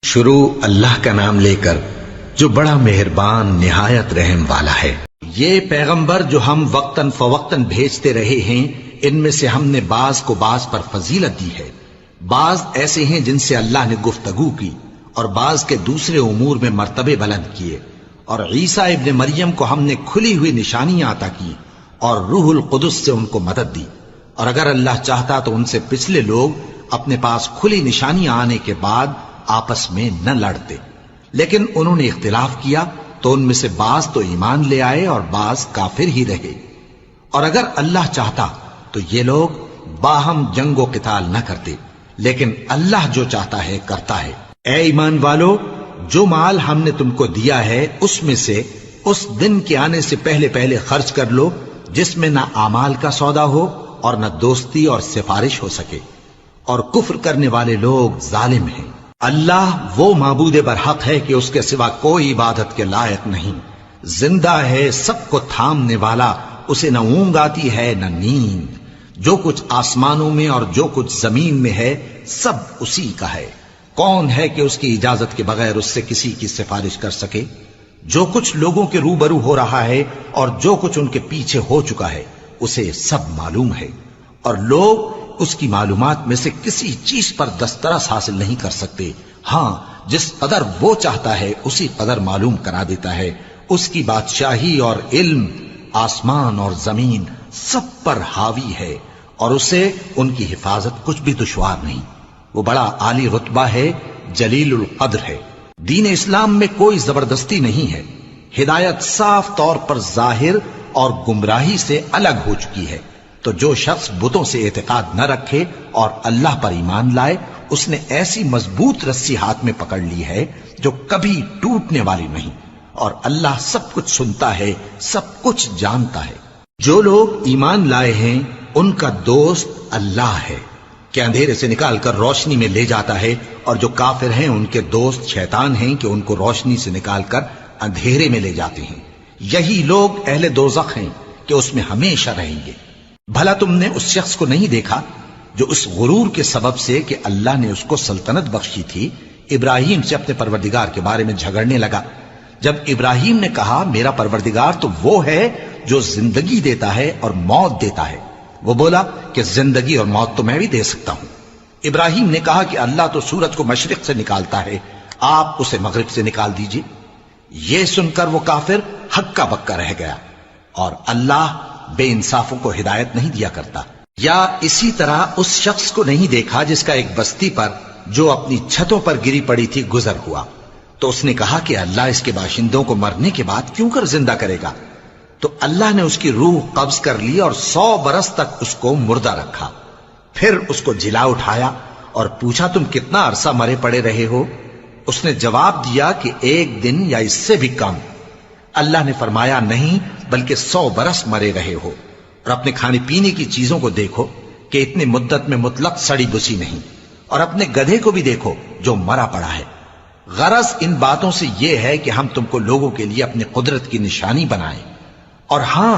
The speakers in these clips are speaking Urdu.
شروع اللہ کا نام لے کر جو بڑا مہربان نہایت رحم والا ہے۔ یہ پیغمبر جو ہم وقتاً فوقتاً بھیجتے رہے ہیں، ان میں سے ہم نے بعض کو بعض پر فضیلت دی ہے۔ بعض ایسے ہیں جن سے اللہ نے گفتگو کی، اور بعض کے دوسرے امور میں مرتبے بلند کیے، اور عیسیٰ ابن مریم کو ہم نے کھلی ہوئی نشانیاں عطا کی اور روح القدس سے ان کو مدد دی، اور اگر اللہ چاہتا تو ان سے پچھلے لوگ اپنے پاس کھلی نشانیاں آنے کے بعد آپس میں نہ لڑتے، لیکن انہوں نے اختلاف کیا تو ان میں سے بعض تو ایمان لے آئے اور بعض کافر ہی رہے۔ اور اگر اللہ چاہتا تو یہ لوگ باہم جنگ و قتال نہ کرتے، لیکن اللہ جو چاہتا ہے کرتا ہے۔ اے ایمان والو، جو مال ہم نے تم کو دیا ہے اس میں سے اس دن کے آنے سے پہلے پہلے خرچ کر لو جس میں نہ اعمال کا سودا ہو اور نہ دوستی اور سفارش ہو سکے، اور کفر کرنے والے لوگ ظالم ہیں۔ اللہ وہ معبود برحق ہے کہ اس کے سوا کوئی عبادت کے لائق نہیں، زندہ ہے، سب کو تھامنے والا، اسے نہ اونگ آتی ہے نہ نیند، جو کچھ آسمانوں میں اور جو کچھ زمین میں ہے سب اسی کا ہے۔ کون ہے کہ اس کی اجازت کے بغیر اس سے کسی کی سفارش کر سکے؟ جو کچھ لوگوں کے روبرو ہو رہا ہے اور جو کچھ ان کے پیچھے ہو چکا ہے اسے سب معلوم ہے، اور لوگ اس کی معلومات میں سے کسی چیز پر دسترس حاصل نہیں کر سکتے۔ ہاں، جس قدر وہ چاہتا ہے اسی قدر معلوم کرا دیتا ہے۔ اس کی بادشاہی اور علم آسمان اور زمین سب پر حاوی ہے، اور اسے ان کی حفاظت کچھ بھی دشوار نہیں۔ وہ بڑا عالی رتبہ ہے، جلیل القدر ہے۔ دین اسلام میں کوئی زبردستی نہیں ہے، ہدایت صاف طور پر ظاہر اور گمراہی سے الگ ہو چکی ہے۔ تو جو شخص بتوں سے اعتقاد نہ رکھے اور اللہ پر ایمان لائے، اس نے ایسی مضبوط رسی ہاتھ میں پکڑ لی ہے جو کبھی ٹوٹنے والی نہیں، اور اللہ سب کچھ سنتا ہے، سب کچھ جانتا ہے۔ جو لوگ ایمان لائے ہیں ان کا دوست اللہ ہے کہ اندھیرے سے نکال کر روشنی میں لے جاتا ہے، اور جو کافر ہیں ان کے دوست شیطان ہیں کہ ان کو روشنی سے نکال کر اندھیرے میں لے جاتے ہیں۔ یہی لوگ اہل دوزخ ہیں کہ اس میں ہمیشہ رہیں گے۔ بھلا تم نے اس شخص کو نہیں دیکھا جو اس غرور کے سبب سے کہ اللہ نے اس کو سلطنت بخشی تھی، ابراہیم سے اپنے پروردگار کے بارے میں جھگڑنے لگا؟ جب ابراہیم نے کہا میرا پروردگار تو وہ ہے جو زندگی دیتا ہے اور موت دیتا ہے، وہ بولا کہ زندگی اور موت تو میں بھی دے سکتا ہوں۔ ابراہیم نے کہا کہ اللہ تو سورج کو مشرق سے نکالتا ہے، آپ اسے مغرب سے نکال دیجئے۔ یہ سن کر وہ کافر ہکا بکا رہ گیا، اور اللہ بے انصافوں کو ہدایت نہیں دیا کرتا۔ یا اسی طرح اس شخص کو نہیں دیکھا جس کا ایک بستی پر جو اپنی چھتوں پر گری پڑی تھی گزر ہوا، تو اس نے کہا کہ اللہ اس کے باشندوں کو مرنے کے بعد کیوں کر زندہ کرے گا؟ تو اللہ نے اس کی روح قبض کر لی اور 100 برس تک اس کو مردہ رکھا، پھر اس کو جلا اٹھایا اور پوچھا تم کتنا عرصہ مرے پڑے رہے ہو؟ اس نے جواب دیا کہ 1 دن یا اس سے بھی کم۔ اللہ نے فرمایا نہیں بلکہ 100 برس مرے رہے ہو، اور اپنے کھانے پینے کی چیزوں کو دیکھو کہ اتنی مدت میں مطلق سڑی بسی نہیں، اور اپنے گدھے کو بھی دیکھو جو مرا پڑا ہے۔ غرض ان باتوں سے یہ ہے کہ ہم تم کو لوگوں کے لیے اپنی قدرت کی نشانی بنائیں، اور ہاں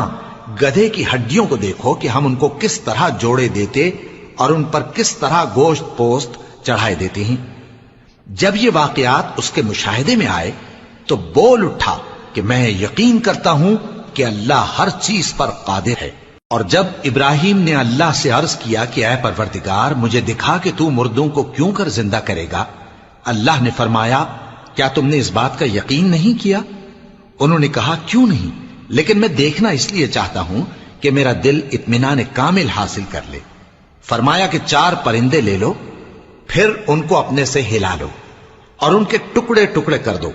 گدھے کی ہڈیوں کو دیکھو کہ ہم ان کو کس طرح جوڑے دیتے اور ان پر کس طرح گوشت پوست چڑھائے دیتے ہیں۔ جب یہ واقعات اس کے مشاہدے میں آئے تو بول اٹھا کہ میں یقین کرتا ہوں کہ اللہ ہر چیز پر قادر ہے۔ اور جب ابراہیم نے اللہ سے عرض کیا کہ اے پروردگار مجھے دکھا کہ تو مردوں کو کیوں کر زندہ کرے گا، اللہ نے فرمایا کیا تم نے اس بات کا یقین نہیں کیا؟ انہوں نے کہا کیوں نہیں، لیکن میں دیکھنا اس لیے چاہتا ہوں کہ میرا دل اطمینان کامل حاصل کر لے۔ فرمایا کہ 4 پرندے لے لو، پھر ان کو اپنے سے ہلا لو اور ان کے ٹکڑے ٹکڑے کر دو،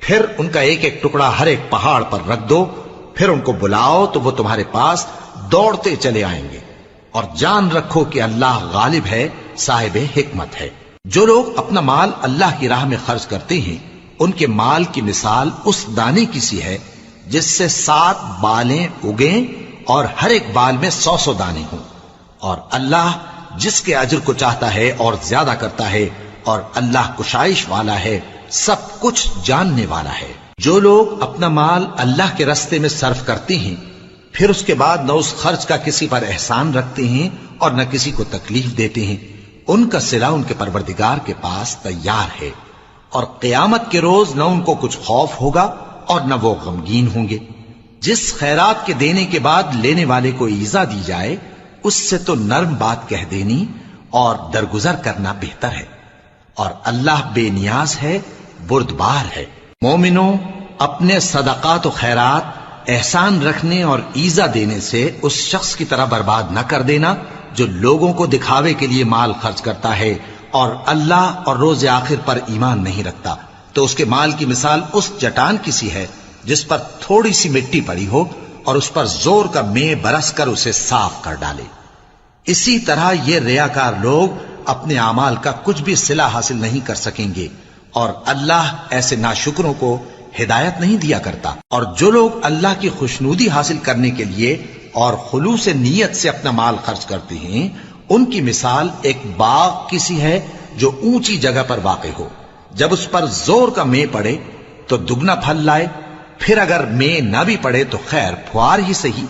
پھر ان کا ایک ایک ٹکڑا ہر ایک پہاڑ پر رکھ دو، پھر ان کو بلاؤ تو وہ تمہارے پاس دوڑتے چلے آئیں گے، اور جان رکھو کہ اللہ غالب ہے، صاحب حکمت ہے۔ جو لوگ اپنا مال اللہ کی راہ میں خرچ کرتے ہیں ان کے مال کی مثال اس دانے کی سی ہے جس سے 7 بالیں اگیں اور ہر ایک بال میں 100 دانے ہوں، اور اللہ جس کے اجر کو چاہتا ہے اور زیادہ کرتا ہے، اور اللہ کشائش والا ہے، سب کچھ جاننے والا ہے۔ جو لوگ اپنا مال اللہ کے راستے میں صرف کرتے ہیں پھر اس کے بعد نہ اس خرچ کا کسی پر احسان رکھتے ہیں اور نہ کسی کو تکلیف دیتے ہیں، ان کا صلہ ان کے پروردگار کے پاس تیار ہے، اور قیامت کے روز نہ ان کو کچھ خوف ہوگا اور نہ وہ غمگین ہوں گے۔ جس خیرات کے دینے کے بعد لینے والے کو ایذا دی جائے اس سے تو نرم بات کہہ دینی اور درگزر کرنا بہتر ہے، اور اللہ بے نیاز ہے، بردبار ہے۔ مومنوں، اپنے صدقات و خیرات احسان رکھنے اور ایذا دینے سے اس شخص کی طرح برباد نہ کر دینا جو لوگوں کو دکھاوے کے لیے مال خرچ کرتا ہے اور اللہ اور روز آخر پر ایمان نہیں رکھتا، تو اس کے مال کی مثال اس چٹان کی سی ہے جس پر تھوڑی سی مٹی پڑی ہو اور اس پر زور کا مے برس کر اسے صاف کر ڈالے۔ اسی طرح یہ ریاکار لوگ اپنے اعمال کا کچھ بھی صلہ حاصل نہیں کر سکیں گے، اور اللہ ایسے ناشکروں کو ہدایت نہیں دیا کرتا۔ اور جو لوگ اللہ کی خوشنودی حاصل کرنے کے لیے اور خلوص نیت سے اپنا مال خرچ کرتے ہیں، ان کی مثال ایک باغ کی سی ہے جو اونچی جگہ پر واقع ہو، جب اس پر زور کا مے پڑے تو دگنا پھل لائے، پھر اگر مے نہ بھی پڑے تو خیر پھوار ہی صحیح،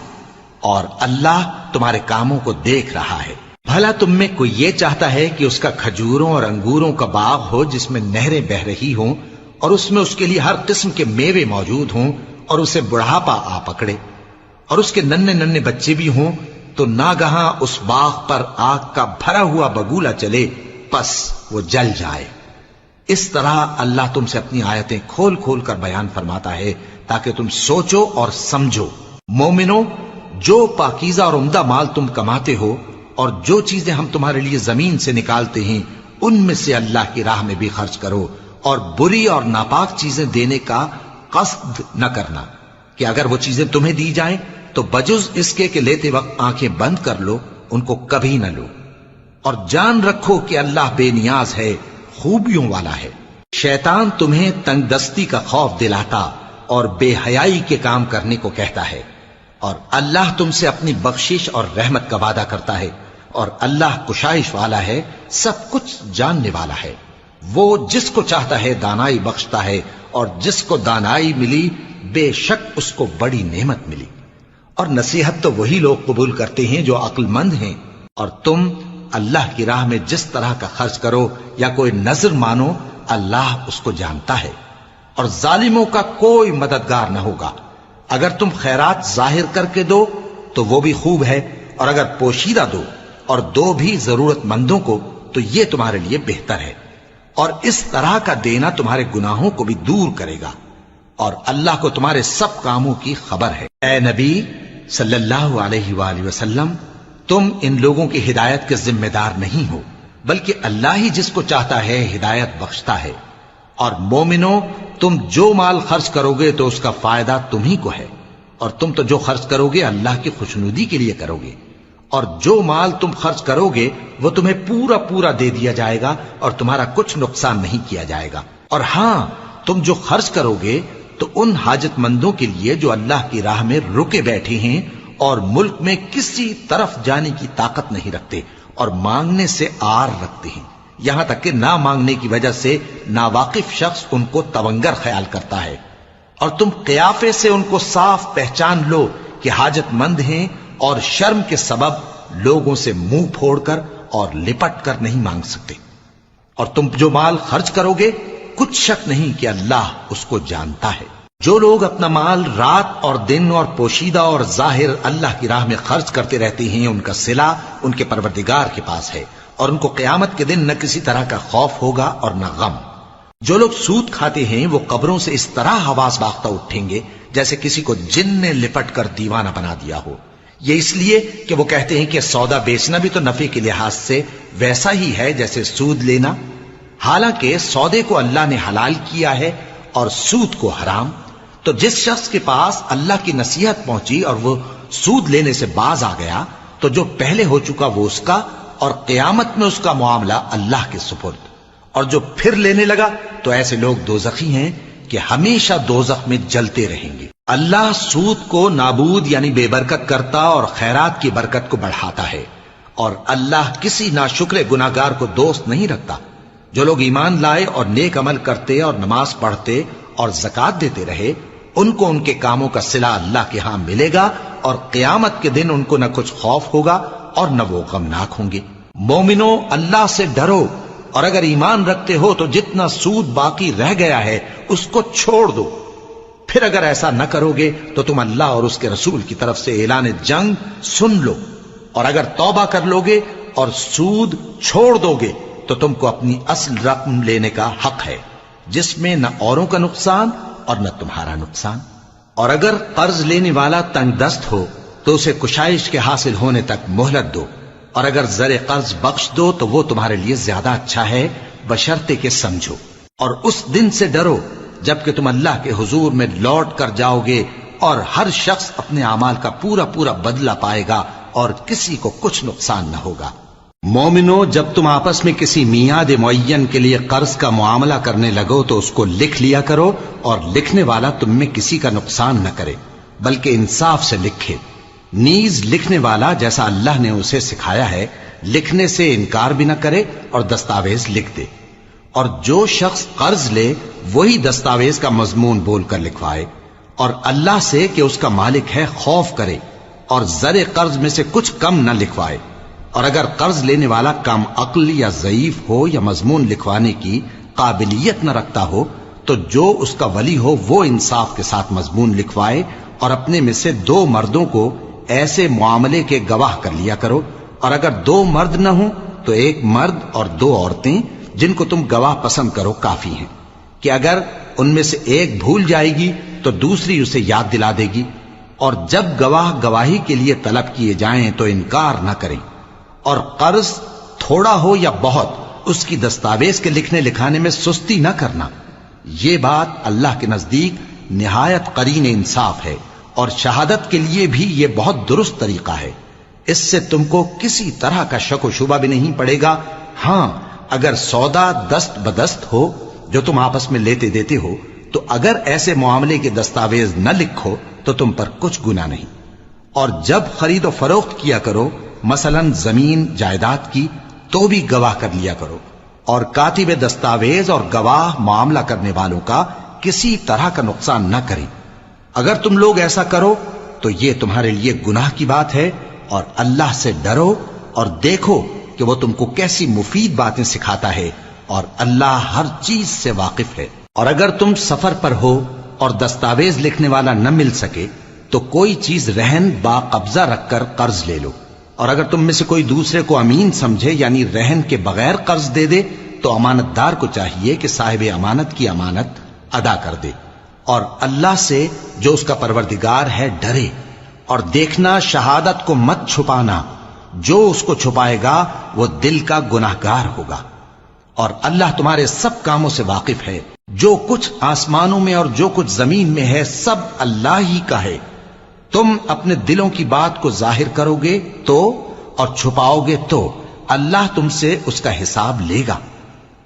اور اللہ تمہارے کاموں کو دیکھ رہا ہے۔ بھلا تم میں کوئی یہ چاہتا ہے کہ اس کا کھجوروں اور انگوروں کا باغ ہو جس میں نہریں بہ رہی ہوں اور اس میں اس کے لیے ہر قسم کے میوے موجود ہوں، اور اسے بڑھاپا آ پکڑے اور اس کے ننھے ننھے بچے بھی ہوں، تو ناگہاں اس باغ پر آگ کا بھرا ہوا بگولا چلے، پس وہ جل جائے۔ اس طرح اللہ تم سے اپنی آیتیں کھول کھول کر بیان فرماتا ہے تاکہ تم سوچو اور سمجھو۔ مومنو، جو پاکیزہ اور عمدہ مال تم کماتے ہو اور جو چیزیں ہم تمہارے لیے زمین سے نکالتے ہیں ان میں سے اللہ کی راہ میں بھی خرچ کرو، اور بری اور ناپاک چیزیں دینے کا قصد نہ کرنا کہ اگر وہ چیزیں تمہیں دی جائیں تو بجز اس کے کہ لیتے وقت آنکھیں بند کر لو، ان کو کبھی نہ لو، اور جان رکھو کہ اللہ بے نیاز ہے، خوبیوں والا ہے۔ شیطان تمہیں تنگ دستی کا خوف دلاتا اور بے حیائی کے کام کرنے کو کہتا ہے، اور اللہ تم سے اپنی بخشش اور رحمت کا وعدہ کرتا ہے، اور اللہ کشائش والا ہے، سب کچھ جاننے والا ہے۔ وہ جس کو چاہتا ہے دانائی بخشتا ہے، اور جس کو دانائی ملی بے شک اس کو بڑی نعمت ملی۔ اور نصیحت تو وہی لوگ قبول کرتے ہیں جو عقل مند ہیں، اور تم اللہ کی راہ میں جس طرح کا خرچ کرو یا کوئی نذر مانو، اللہ اس کو جانتا ہے، اور ظالموں کا کوئی مددگار نہ ہوگا۔ اگر تم خیرات ظاہر کر کے دو تو وہ بھی خوب ہے، اور اگر پوشیدہ دو اور دو بھی ضرورت مندوں کو تو یہ تمہارے لیے بہتر ہے، اور اس طرح کا دینا تمہارے گناہوں کو بھی دور کرے گا، اور اللہ کو تمہارے سب کاموں کی خبر ہے۔ اے نبی صلی اللہ علیہ وآلہ وسلم، تم ان لوگوں کی ہدایت کے ذمہ دار نہیں ہو، بلکہ اللہ ہی جس کو چاہتا ہے ہدایت بخشتا ہے۔ اور مومنو، تم جو مال خرچ کرو گے تو اس کا فائدہ تمہیں کو ہے، اور تم تو جو خرچ کرو گے اللہ کی خوشنودی کے لیے کرو گے، اور جو مال تم خرچ کرو گے وہ تمہیں پورا پورا دے دیا جائے گا اور تمہارا کچھ نقصان نہیں کیا جائے گا۔ اور ہاں، تم جو خرچ کرو گے تو ان حاجت مندوں کے لیے جو اللہ کی راہ میں رکے بیٹھے ہیں اور ملک میں کسی طرف جانے کی طاقت نہیں رکھتے اور مانگنے سے آر رکھتے ہیں، یہاں تک کہ نہ مانگنے کی وجہ سے ناواقف شخص ان کو تونگر خیال کرتا ہے، اور تم قیافے سے ان کو صاف پہچان لو کہ حاجت مند ہیں، اور شرم کے سبب لوگوں سے منہ پھوڑ کر اور لپٹ کر نہیں مانگ سکتے۔ اور تم جو مال خرچ کرو گے کچھ شک نہیں کہ اللہ اس کو جانتا ہے۔ جو لوگ اپنا مال رات اور دن اور پوشیدہ اور ظاہر اللہ کی راہ میں خرچ کرتے رہتے ہیں، ان کا صلہ ان کے پروردگار کے پاس ہے، اور ان کو قیامت کے دن نہ کسی طرح کا خوف ہوگا اور نہ غم۔ جو لوگ سود کھاتے ہیں وہ قبروں سے اس طرح حواس باختہ اٹھیں گے جیسے کسی کو جن نے لپٹ کر دیوانہ بنا دیا ہو، یہ اس لیے کہ وہ کہتے ہیں کہ سودا بیچنا بھی تو نفع کے لحاظ سے ویسا ہی ہے جیسے سود لینا، حالانکہ سودے کو اللہ نے حلال کیا ہے اور سود کو حرام۔ تو جس شخص کے پاس اللہ کی نصیحت پہنچی اور وہ سود لینے سے باز آ گیا تو جو پہلے ہو چکا وہ اس کا، اور قیامت میں اس کا معاملہ اللہ کے سپرد۔ اور جو پھر لینے لگا تو ایسے لوگ دوزخی ہیں کہ ہمیشہ دوزخ میں جلتے رہیں گے۔ اللہ سود کو نابود یعنی بے برکت کرتا اور خیرات کی برکت کو بڑھاتا ہے، اور اللہ کسی ناشکر گناہگار کو دوست نہیں رکھتا۔ جو لوگ ایمان لائے اور نیک عمل کرتے اور نماز پڑھتے اور زکوٰۃ دیتے رہے، ان کو ان کے کاموں کا صلہ اللہ کے ہاں ملے گا، اور قیامت کے دن ان کو نہ کچھ خوف ہوگا اور نہ وہ غمناک ہوں گے۔ مومنو، اللہ سے ڈرو اور اگر ایمان رکھتے ہو تو جتنا سود باقی رہ گیا ہے اس کو چھوڑ دو. پھر اگر ایسا نہ کرو گے تو تم اللہ اور اس کے رسول کی طرف سے اعلان جنگ سن لو. اور اگر توبہ کر لو گے اور سود چھوڑ دو گے تو تم کو اپنی اصل رقم لینے کا حق ہے، جس میں نہ اوروں کا نقصان اور نہ تمہارا نقصان. اور اگر قرض لینے والا تنگ دست ہو تو اسے کشائش کے حاصل ہونے تک مہلت دو. اور اگر زر قرض بخش دو تو وہ تمہارے لیے زیادہ اچھا ہے، بشرطے کہ سمجھو. اور اس دن سے ڈرو جبکہ تم اللہ کے حضور میں لوٹ کر جاؤ گے اور ہر شخص اپنے اعمال کا پورا پورا بدلہ پائے گا اور کسی کو کچھ نقصان نہ ہوگا. مومنو، جب تم آپس میں کسی میعاد معین کے لیے قرض کا معاملہ کرنے لگو تو اس کو لکھ لیا کرو، اور لکھنے والا تم میں کسی کا نقصان نہ کرے بلکہ انصاف سے لکھے. نیز لکھنے والا جیسا اللہ نے اسے سکھایا ہے لکھنے سے انکار بھی نہ کرے اور دستاویز لکھ دے. اور جو شخص قرض لے وہی دستاویز کا مضمون بول کر لکھوائے، اور اللہ سے کہ اس کا مالک ہے خوف کرے، اور زر قرض میں سے کچھ کم نہ لکھوائے. اور اگر قرض لینے والا کم عقل یا ضعیف ہو یا مضمون لکھوانے کی قابلیت نہ رکھتا ہو تو جو اس کا ولی ہو وہ انصاف کے ساتھ مضمون لکھوائے، اور اپنے میں سے 2 مردوں کو ایسے معاملے کے گواہ کر لیا کرو. اور اگر 2 مرد نہ ہوں تو 1 مرد اور 2 عورتیں جن کو تم گواہ پسند کرو کافی ہیں، کہ اگر ان میں سے ایک بھول جائے گی تو دوسری اسے یاد دلا دے گی. اور جب گواہ گواہی کے لیے طلب کیے جائیں تو انکار نہ کریں. اور قرض تھوڑا ہو یا بہت اس کی دستاویز کے لکھنے لکھانے میں سستی نہ کرنا. یہ بات اللہ کے نزدیک نہایت قرین انصاف ہے، اور شہادت کے لیے بھی یہ بہت درست طریقہ ہے. اس سے تم کو کسی طرح کا شک و شبہ بھی نہیں پڑے گا. ہاں، اگر سودا دست بدست ہو جو تم آپس میں لیتے دیتے ہو تو اگر ایسے معاملے کے دستاویز نہ لکھو تو تم پر کچھ گناہ نہیں. اور جب خرید و فروخت کیا کرو، مثلا زمین جائیداد کی، تو بھی گواہ کر لیا کرو. اور کاتب دستاویز اور گواہ معاملہ کرنے والوں کا کسی طرح کا نقصان نہ کریں. اگر تم لوگ ایسا کرو تو یہ تمہارے لیے گناہ کی بات ہے. اور اللہ سے ڈرو اور دیکھو کہ وہ تم کو کیسی مفید باتیں سکھاتا ہے، اور اللہ ہر چیز سے واقف ہے. اور اگر تم سفر پر ہو اور دستاویز لکھنے والا نہ مل سکے تو کوئی چیز رہن با قبضہ رکھ کر قرض لے لو. اور اگر تم میں سے کوئی دوسرے کو امین سمجھے یعنی رہن کے بغیر قرض دے دے تو امانت دار کو چاہیے کہ صاحب امانت کی امانت ادا کر دے. اور اللہ سے جو اس کا پروردگار ہے ڈرے. اور دیکھنا شہادت کو مت چھپانا، جو اس کو چھپائے گا وہ دل کا گناہگار ہوگا. اور اللہ تمہارے سب کاموں سے واقف ہے. جو کچھ آسمانوں میں اور جو کچھ زمین میں ہے سب اللہ ہی کا ہے. تم اپنے دلوں کی بات کو ظاہر کرو گے تو اور چھپاؤ گے تو اللہ تم سے اس کا حساب لے گا.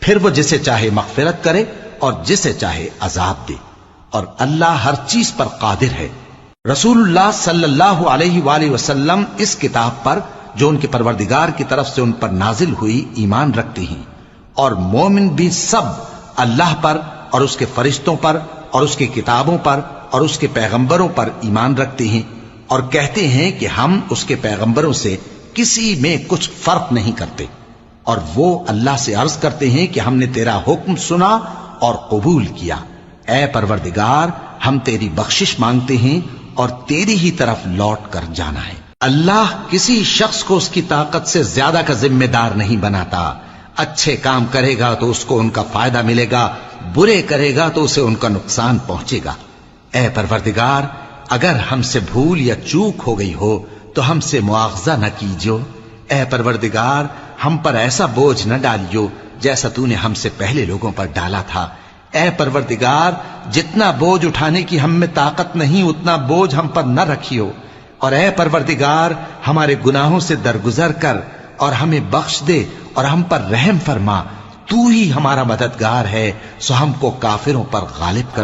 پھر وہ جسے چاہے مغفرت کرے اور جسے چاہے عذاب دے. اور اللہ ہر چیز پر قادر ہے. رسول اللہ صلی اللہ علیہ وآلہ وسلم اس کتاب پر جو ان کے پروردگار کی طرف سے ان پر نازل ہوئی ایمان رکھتے ہیں. اور مومن بھی سب اللہ پر اور اس کے فرشتوں پر اور اس کی کتابوں پر اور اس کے پیغمبروں پر ایمان رکھتے ہیں، اور کہتے ہیں کہ ہم اس کے پیغمبروں سے کسی میں کچھ فرق نہیں کرتے. اور وہ اللہ سے عرض کرتے ہیں کہ ہم نے تیرا حکم سنا اور قبول کیا. اے پروردگار، ہم تیری بخشش مانگتے ہیں اور تیری ہی طرف لوٹ کر جانا ہے. اللہ کسی شخص کو اس کی طاقت سے زیادہ کا ذمہ دار نہیں بناتا. اچھے کام کرے گا تو اس کو ان کا فائدہ ملے گا، برے کرے گا تو اسے ان کا نقصان پہنچے گا. اے پروردگار، اگر ہم سے بھول یا چوک ہو گئی ہو تو ہم سے مواخذہ نہ کیجو. اے پروردگار، ہم پر ایسا بوجھ نہ ڈالیو جیسا تو نے ہم سے پہلے لوگوں پر ڈالا تھا. اے پروردگار، جتنا بوجھ اٹھانے کی ہم میں طاقت نہیں اتنا بوجھ ہم پر نہ رکھیو. اور اے پروردگار، ہمارے گناہوں سے درگزر کر اور ہمیں بخش دے اور ہم پر رحم فرما. تو ہی ہمارا مددگار ہے، سو ہم کو کافروں پر غالب کر.